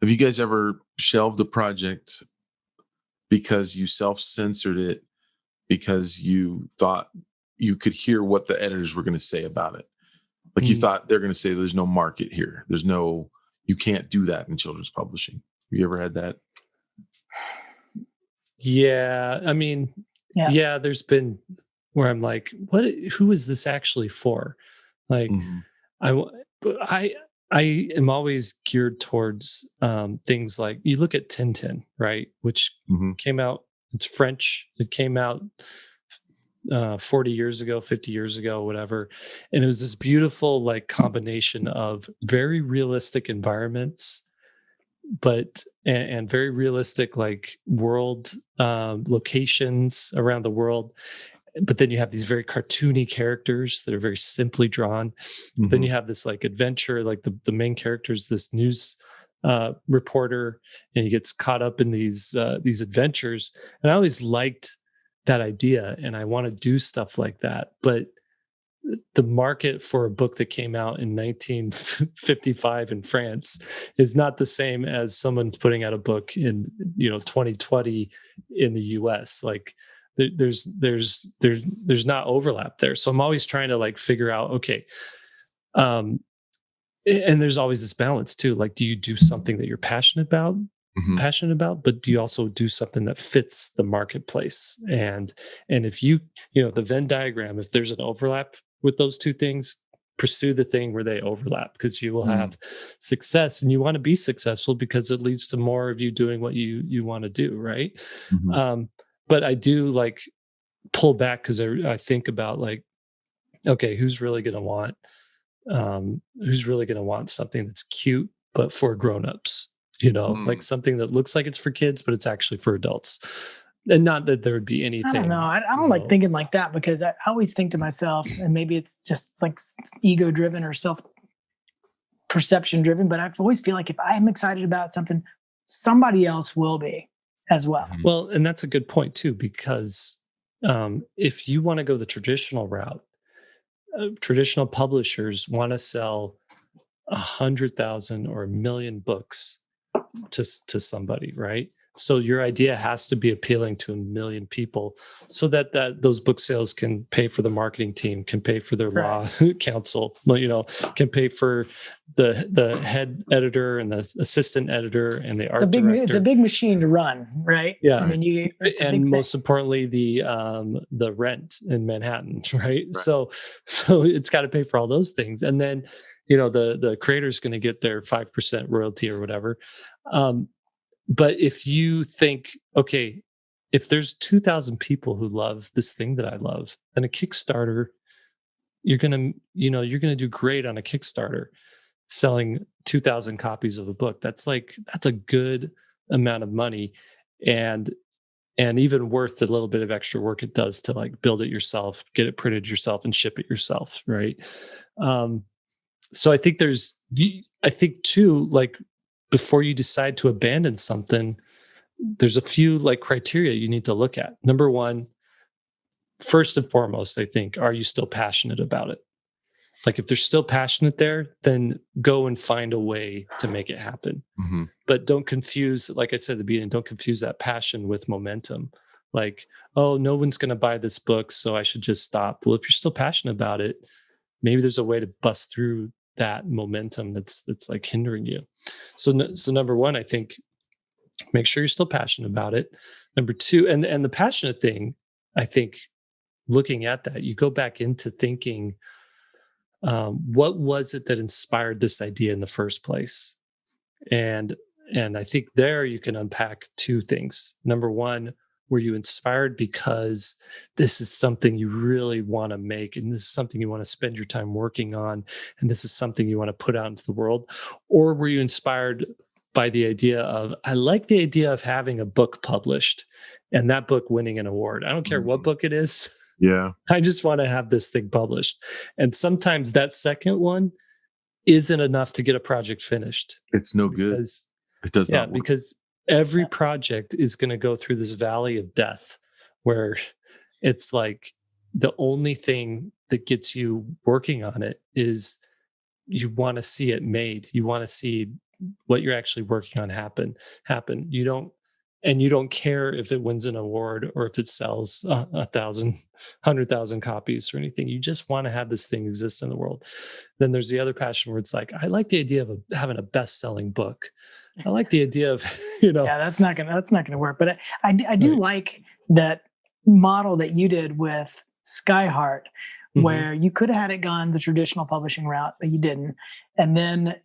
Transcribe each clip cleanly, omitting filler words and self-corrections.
Have you guys ever shelved a project because you self-censored it because you thought you could hear what the editors were going to say about it? Like you Mm. thought they're going to say there's no market here. You can't do that in children's publishing. Have you ever had that? Yeah. I mean, Yeah. yeah, there's been where I'm like, who is this actually for? Like, Mhm. I am always geared towards things like, you look at Tintin, right? Which Mhm. came out, it's French. It came out 40 years ago, 50 years ago, whatever. And it was this beautiful like combination of very realistic environments, but and very realistic like world locations around the world. But then you have these very cartoony characters that are very simply drawn. Then you Mhm. have this like adventure, like the main character is this news reporter, and he gets caught up in these adventures. And I always liked that idea, and I want to do stuff like that. But the market for a book that came out in 1955 in France is not the same as someone's putting out a book in 2020 in the US. Like there's not overlap there. So I'm always trying to like figure out, okay, um and there's always this balance too. Like, do you do something that you're Mhm. passionate about, but do you also do something that fits the marketplace? And if the Venn diagram, if there's an overlap with those two things, pursue the thing where they overlap, because you will have success, and you want to be successful because it leads to more of you doing what you want to do, right? Mhm. But I do like pull back, because I think about like, okay, who's really going to want something that's cute but for grown-ups, like Mm. something that looks like it's for kids but it's actually for adults. And not that there would be I anything, don't know. I don't like thinking like that, because I always think to myself, and maybe it's just like ego driven or self perception driven, but I always feel like if I'm excited about something, somebody else will be as well. Mhm. well, and that's a good point too, because if you want to go the traditional route, traditional publishers want to sell 100,000 or 1,000,000 books to somebody, right? So your idea has to be appealing to 1,000,000 people, so that those book sales can pay for the marketing team, can pay for their law counsel, can pay for the head editor and the assistant editor and the art director. It's a big machine to run, right? Yeah. I mean, it's a And big most thing. importantly, the rent in Manhattan, right? So it's got to pay for all those things, and then the creator's going to get their 5% royalty or whatever. But if you think, okay, if there's 2,000 people who love this thing that I love, then a Kickstarter, you're gonna do great on a Kickstarter, selling 2,000 copies of the book. That's a good amount of money, and even worth the little bit of extra work it does to like build it yourself, get it printed yourself, and ship it yourself, right? Um, so I think too, like, before you decide to abandon something, there's a few like criteria you need to look at. Number one, first and foremost, I think, are you still passionate about it? Like, if they're still passionate there, then go and find a way to make it happen. Mhm. But don't confuse, like I said at the beginning, don't confuse that passion with momentum. Like, oh, no one's going to buy this book, so I should just stop. Well, if you're still passionate about it, maybe there's a way to bust through that momentum that's like hindering you. So number one, I think, make sure you're still passionate about it. Number two, and the passionate thing, I think, looking at that, you go back into thinking, what was it that inspired this idea in the first place? And I think there you can unpack two things. Number one, were you inspired because this is something you really want to make, and this is something you want to spend your time working on, and this is something you want to put out into the world? Or were you inspired by the idea of, I like the idea of having a book published and that book winning an award. I don't care what book it is. Yeah. I just want to have this thing published. And sometimes that second one isn't enough to get a project finished. It's no good. Because, It does yeah, not work. because every project is going to go through this valley of death, where it's like the only thing that gets you working on it is you want to see it made. You want to see what you're actually working on happen. You don't care if it wins an award or if it sells 100,000 copies or anything. You just want to have this thing exist in the world. Then there's the other passion where it's like, I like the idea of having a best-selling book. I like the idea of, Yeah, that's not gonna work. But I do like that model that you did with Skyheart, where you could have had it gone the traditional publishing route, but you didn't. And then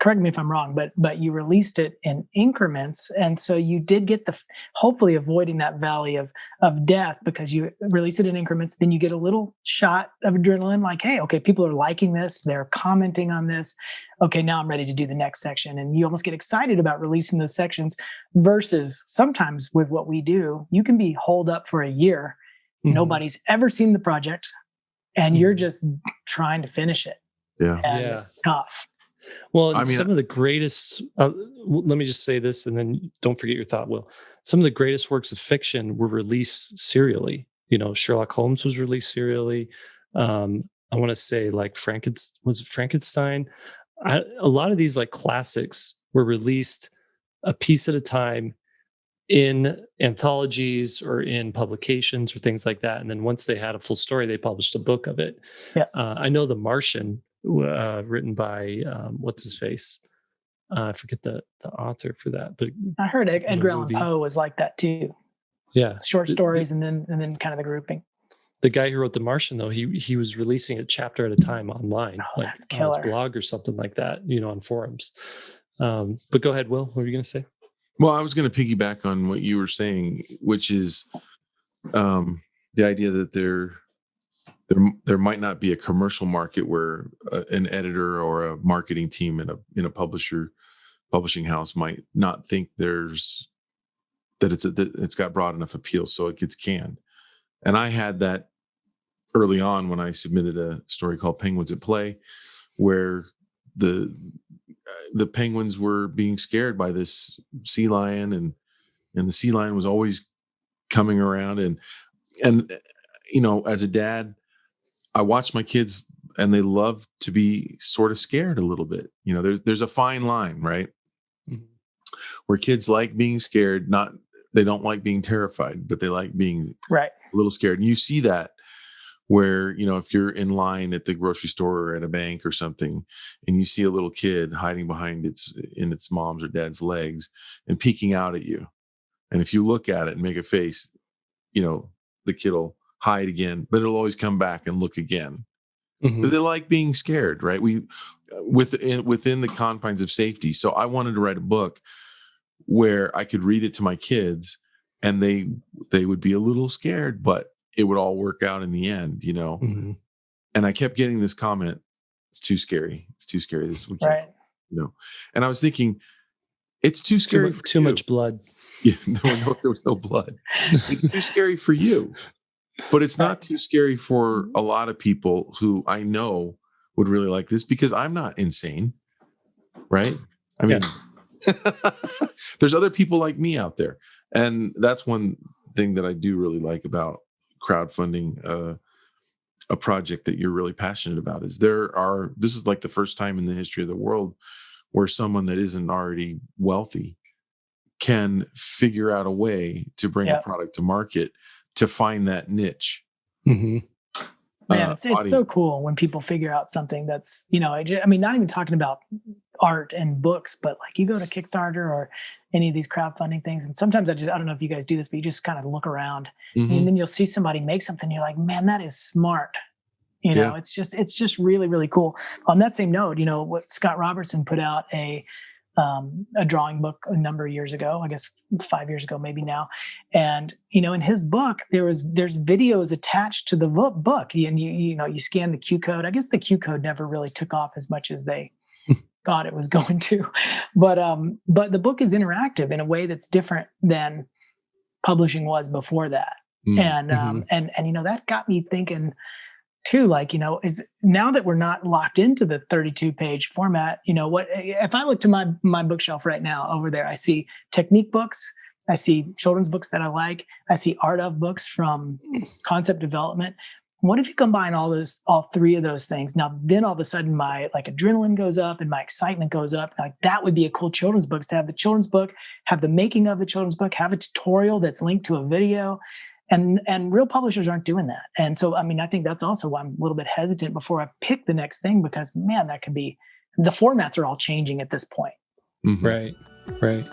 correct me if I'm wrong, but you released it in increments. And so you did get hopefully avoiding that valley of death, because you release it in increments. Then you get a little shot of adrenaline, like, hey, okay, people are liking this. They're commenting on this. Okay, now I'm ready to do the next section. And you almost get excited about releasing those sections, versus sometimes with what we do, you can be holed up for a year. Nobody's ever seen the project, and you're just trying to finish it. Yeah. And it's tough. Well, some of the greatest, let me just say this and then don't forget your thought, Will. Some of the greatest works of fiction were released serially. Sherlock Holmes was released serially. I want to say like Frankenstein? A lot of these like classics were released a piece at a time in anthologies or in publications or things like that. And then once they had a full story, they published a book of it. Yeah. I know The Martian, written by what's his face? I forget the author for that, but I heard Edgar Allan Poe was like that too. Yeah, short stories and then kind of the grouping. The guy who wrote The Martian, though, he was releasing it chapter at a time online, like on his blog or something like that, on forums. But go ahead, Will. What were you going to say? Well, I was going to piggyback on what you were saying, which is the idea that there might not be a commercial market where an editor or a marketing team in a publishing house might not think that it's got broad enough appeal, so it gets canned. And I had that early on when I submitted a story called Penguins at Play, where the penguins were being scared by this sea lion, and the sea lion was always coming around, and as a dad, I watch my kids and they love to be sort of scared a little bit. There's a fine line, right? Where kids like being scared, they don't like being terrified, but they like being a little scared. And you see that where, if you're in line at the grocery store or at a bank or something, and you see a little kid hiding behind its mom's or dad's legs and peeking out at you. And if you look at it and make a face, the kid will hide again, but it'll always come back and look again, because they like being scared, right? Within the confines of safety. So I wanted to write a book where I could read it to my kids and they would be a little scared, but it would all work out in the end, And I kept getting this comment: "It's too scary. It's too scary. This we can't," And I was thinking, it's too scary. Too much blood. Yeah, there was no blood. It's too scary for you, but it's not too scary for a lot of people who I know would really like this, because I'm not insane, right? I mean, there's other people like me out there, and that's one thing that I do really like about crowdfunding a project that you're really passionate about. This is like the first time in the history of the world where someone that isn't already wealthy can figure out a way to bring a product to market, to find that niche. Man, it's so cool when people figure out something that's, not even talking about art and books, but like you go to Kickstarter or any of these crowdfunding things, and sometimes I don't know if you guys do this, but you just kind of look around and then you'll see somebody make something, you're like, man, that is smart. It's just really, really cool. On that same note, what Scott Robertson put out a drawing book a number of years ago, I guess 5 years ago, maybe now. And, in his book, there's videos attached to the book, and you scan the Q code. I guess the Q code never really took off as much as they thought it was going to, but the book is interactive in a way that's different than publishing was before that. And that got me thinking too, like, is now that we're not locked into the 32-page format, what if I look to my bookshelf right now over there, I see technique books, I see children's books that I like, I see art of books from concept development, What if you combine all three of those things? Now, then all of a sudden my like adrenaline goes up and my excitement goes up. Like that would be a cool children's book, to have the children's book, have the making of the children's book, have a tutorial that's linked to a video. And real publishers aren't doing that. And so, I mean, I think that's also why I'm a little bit hesitant before I pick the next thing, because man, that could be, the formats are all changing at this point. Right.